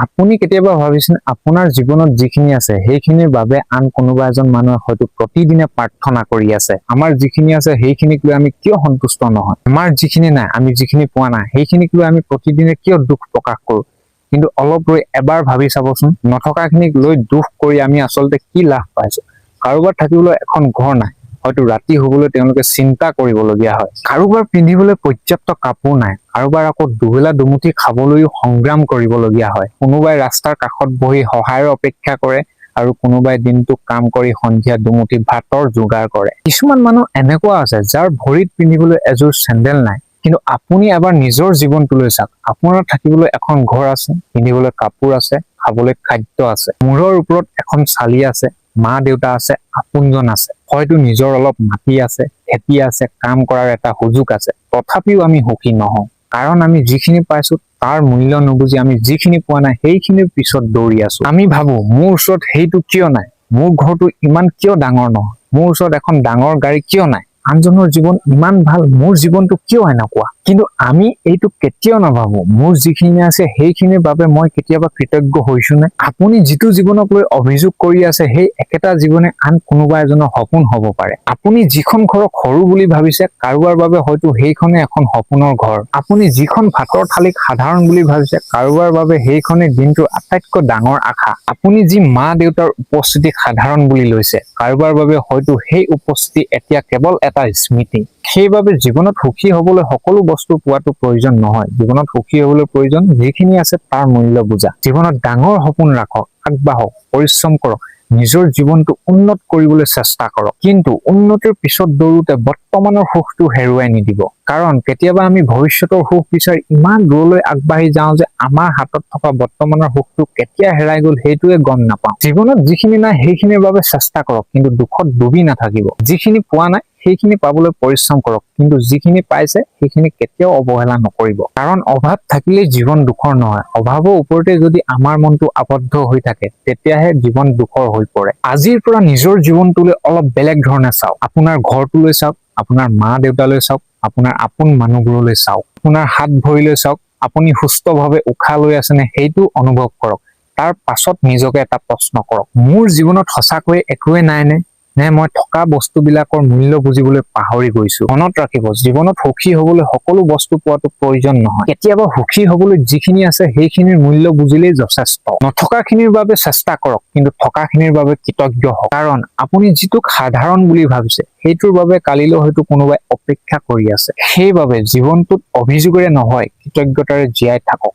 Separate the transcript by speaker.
Speaker 1: আপুনি কেতিয়াবা ভাবিছেন আপোনাৰ জীৱনত যিখিনি আছে সেইখিনিৰ বাবে আন কোনোবা এজন মানুহে হয়তো প্ৰতিদিনে প্ৰাৰ্থনা কৰি আছে। আমাৰ যিখিনি আছে সেইখিনিক লৈ আমি কিয় সন্তুষ্ট নহয়? আমাৰ যিখিনি নাই, আমি যিখিনি পোৱা নাই সেইখিনিক লৈ আমি প্ৰতিদিনে কিয় দুখ প্ৰকাশ কৰোঁ? কিন্তু অলপ ৰৈ এবাৰ ভাবি চাবচোন, নথকাখিনিক লৈ দুখ কৰি আমি আচলতে কি লাভ পাইছো? কাৰোবাৰ থাকিবলৈ এখন ঘৰ নাই, হয়তো ৰাতি শুবলৈ তেওঁলোকে চিন্তা কৰিবলগীয়া হয়। কাৰোবাৰ পিন্ধিবলৈ পৰ্যাপ্ত কাপোৰ নাই, কাৰোবাৰ আকৌ দুবেলা দুমুঠি খাবলৈও সংগ্ৰাম কৰিবলগীয়া হয়। কোনোবাই ৰাস্তাৰ কাষত বহি সহায়ৰ অপেক্ষা কৰে আৰু কোনোবাই দিনটো কাম কৰি সন্ধিয়া দুমুঠি ভাতৰ যোগাৰ কৰে। কিছুমান মানুহ এনেকুৱা আছে যাৰ ভৰিত পিন্ধিবলৈ এযোৰ চেন্দেল নাই, কিন্তু আপুনি এবাৰ নিজৰ জীৱনটোলৈ চাওক। আপোনাৰ থাকিবলৈ এখন ঘৰ আছে, পিন্ধিবলৈ কাপোৰ আছে, খাবলৈ খাদ্য আছে, মূৰৰ ওপৰত এখন চালি আছে, মা দেউতা আছে, আপোনজন আছে, হয়তো নিজৰ অলপ মাটি আছে, খেতি আছে, কাম কৰাৰ এটা সুযোগ আছে। তথাপিও আমি সুখী নহওঁ, কাৰণ আমি যিখিনি পাইছো তাৰ মূল্য নুবুজি আমি যিখিনি পোৱা নাই সেইখিনিৰ পিছত দৌৰি আছো। আমি ভাবো মোৰ ওচৰত সেইটো কিয় নাই, মোৰ ঘৰটো ইমান কিয় ডাঙৰ নহয়, মোৰ ওচৰত এখন ডাঙৰ গাড়ী কিয় নাই, আনজনৰ জীৱন ইমান ভাল, মোৰ জীৱনটো কিয় এনেকুৱা? কিন্তু আমি এইটো কেতিয়াও নাভাবো মোৰ যিখিনি আছে সেইখিনিৰ বাবে মই কেতিয়াবা কৃতজ্ঞ হৈছো নে? আপুনি যিটো জীৱনক লৈ অভিযোগ কৰি আছে সেই একেটা জীৱনে আন কোনোবা এজনৰ সপোন হ'ব পাৰে। আপুনি যিখন ঘৰক সৰু বুলি ভাবিছে কাৰোবাৰ বাবে হয়তো সেইখনে এখন সপোনৰ ঘৰ। আপুনি যিখন ভাতৰ থালিক সাধাৰণ বুলি ভাবিছে কাৰোবাৰ বাবে সেইখনে দিনটোৰ আটাইতকৈ ডাঙৰ আশা। আপুনি যি মা দেউতাৰ উপস্থিতি সাধাৰণ বুলি লৈছে কাৰোবাৰ বাবে হয়তো সেই উপস্থিতি এতিয়া কেৱল এটা স্মৃতি। সেইবাবে জীৱনত সুখী হবলৈ সকলো বস্তু পোৱাটো প্ৰয়োজন নহয়। জীৱনত সুখী হবলৈ প্ৰয়োজন যিখিনি আছে তাৰ মূল্য বুজা। জীৱনত ডাঙৰ সপোন ৰাখক, আগবাঢ়ক, পৰিশ্ৰম কৰক, নিজৰ জীৱনটো উন্নত কৰিবলৈ চেষ্টা কৰক। কিন্তু উন্নতিৰ পিছত দৌৰোতে বৰ্তমানৰ সুখটো হেৰুৱাই নিদিব, কাৰণ কেতিয়াবা আমি ভৱিষ্যতৰ সুখ বিচাৰি ইমান দূৰলৈ আগবাঢ়ি যাওঁ যে আমাৰ হাতত থকা বৰ্তমানৰ সুখটো কেতিয়া হেৰাই গ'ল সেইটোৱে গম নাপাওঁ। জীৱনত যিখিনি নাই সেইখিনিৰ বাবে চেষ্টা কৰক, কিন্তু দুখত ডুবি নাথাকিব। যিখিনি পোৱা নাই সেইখিনি পাবলৈ পৰিশ্ৰম কৰক, কিন্তু যিখিনি পাইছে সেইখিনি কেতিয়াও অৱহেলা নকৰিব। কাৰণ অভাৱ থাকিলেই জীৱন দুখৰ নহয়, অভাৱৰ ওপৰতে যদি আমাৰ মনটো আবদ্ধ হৈ থাকে তেতিয়াহে জীৱন দুখৰ হৈ পৰে। আজিৰ পৰা নিজৰ জীৱনটোলৈ অলপ বেলেগ ধৰণে চাওক। আপোনাৰ ঘৰটোলৈ চাওক, আপোনাৰ মা দেউতালৈ চাওক, আপোনাৰ আপোন মানুহবোৰলৈ চাওক, আপোনাৰ হাত ভৰিলৈ চাওক। আপুনি সুস্থভাৱে উশাহ লৈ আছেনে সেইটো অনুভৱ কৰক। তাৰ পাছত নিজকে এটা প্ৰশ্ন কৰক, মোৰ জীৱনত সঁচাকৈয়ে একোৱে নাই নে? নে মই থকা বস্তুবিলাকৰ মূল্য বুজিবলৈ পাহৰি গৈছো? মনত ৰাখিব, জীৱনত সুখী হবলৈ সকলো বস্তু পোৱাটো প্ৰয়োজন নহয়। কেতিয়াবা সুখী হবলৈ যিখিনি আছে সেইখিনিৰ মূল্য বুজিলেই যথেষ্ট। নথকাখিনিৰ বাবে চেষ্টা কৰক, কিন্তু থকাখিনিৰ বাবে কৃতজ্ঞ হওক। কাৰণ আপুনি যিটোক সাধাৰণ বুলি ভাবিছে সেইটোৰ বাবে কালিলৈ হয়তো কোনোবাই অপেক্ষা কৰি আছে। সেইবাবে জীৱনটোত অভিযোগেৰে নহয় কৃতজ্ঞতাৰে জীয়াই থাকক।